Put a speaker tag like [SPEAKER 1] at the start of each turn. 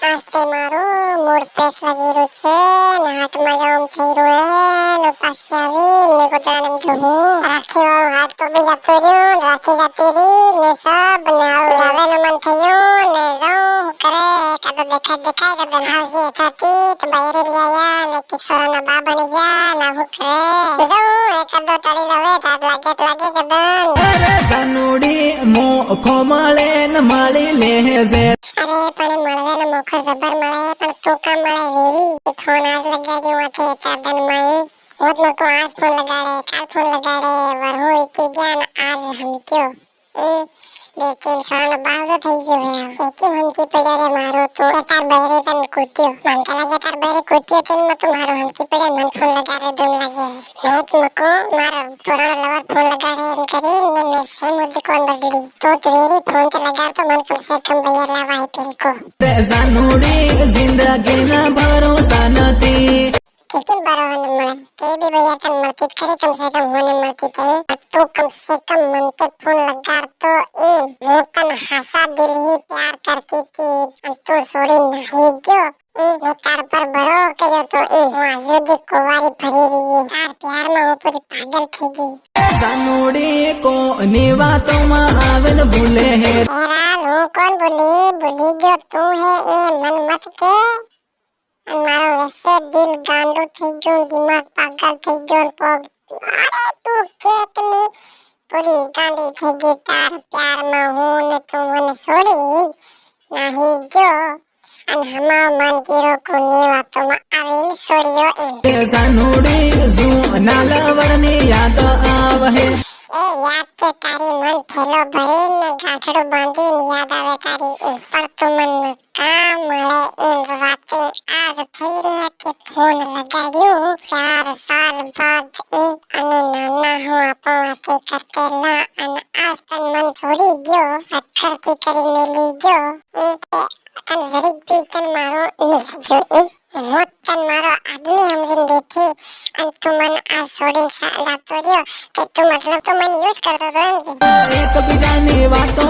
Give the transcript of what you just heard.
[SPEAKER 1] આસ્તે મારું mood fresh લાગી રહ્યું છે ને હાથમાં જામ થઈ રહ્યું ને પાછી આવી ને ગોદડાને ધોવું રાખી વાળું હાથ તો બી જતું રહ્યું રાખી જતી રહી ને સબ ને આવું જાવેનું મન થયું ને જાઉં કરે કાદો દેખાય કાદો હાજી થતી તો બહાર લઈ આયા ને કિશોરના બા બની ગયા ના હું કરે જાઉં એકાદો ટળી લવે તાર લાગે કદન
[SPEAKER 2] જાનુડી મોખો મળે ને મળી લેજે
[SPEAKER 1] અરે પણ મળવાનો મોકો જબર મળે પણ તું કામ મળે વેરી ફોન આજ લગાડ્યો માથે ચાદન માઈ હોત નો કો આજ ફોન લગાડે કાલ ફોન લગાડે વરહો ઈકી ગયા ને આજ હમક્યો એ બે ત્રણ સાળનો બાવજો થઈ ગયો હે એકી હમકી પડ્યો રે મારો તો કે તાર બહેરે તન કૂટ્યો મન તો લાગે તાર બહેરે કૂટ્યો તેમ તો મારો હમકી પડ્યો મન ફોન લગાડે દમ લાગે મેં મકો મારો પુરાણો લવર ફોન લગાડે એમ કરી ને મેં સેમ ઉદ્દી કોણ બગડી તો વેરી ફોન કે લગાડતો મન કમ સે કમ બૈયા લાવા હે તેરી કો
[SPEAKER 2] જાનુડી જિંદગીના ભરોસા નથી
[SPEAKER 1] કેમ બરોબર મળે કે બી ભૈયા તને મળતી ખરી કમ સે કમ મને મળતી થઈ તું કમ સે કમ મન કે ફોન લગાડતો એ હું તને હાસા દિલ ही प्यार करती थी और तू छोड़ी नहीं गयो मैं तार पर भरो કર્યો તો એ હું આઝાદી કુંવારી ભરી રહી તાર પ્યારમાં હું પૂરી પાગલ થઈ ગઈ
[SPEAKER 2] જાનુડી કોની વાતોમાં આવે ને ભૂલે હે
[SPEAKER 1] હેરાન હું કોણ ભૂલી ગયો તું હે એ મન મત કે મારો વૈસે દિલ ગાંડો થઈ ગયો દિમાગ પાગલ થઈ ગયો પગ અરે તું કેકની પૂરી ગાંડી થઈ ગઈ તાર પ્યારમાં હું ને તું મને છોડી નાહી ગયો અને હમા મન કીરો કોની વાતોમાં આવીને છોડ્યો એમ
[SPEAKER 2] જાનુડી જૂના લવરની યાદ આવે હે
[SPEAKER 1] એ યાદ કે તારી મન થેલો ભરીને ગાંઠડું બાંધીને યાદ આવે તારી એ પણ તું મને કામ મળે એમ વાતે આજ થઈ રહી કે ફોન લગાડ્યું 4 સાલ બાદ એ અને નાના હું આપો કરતેલા અને આજ તન મન છોડી ગયો પથ્થરથી કરી મેલી ગયો એ તન જરીક બી તન મારો નહીં જો મોત તન મારો આદમી સમજીને બેઠી અને તું મને આ છોડીને લાતો રહ્યો કે તું મતલબ તો મને યુઝ કરતો હતો એમ કે
[SPEAKER 2] એકબીજાની વાતો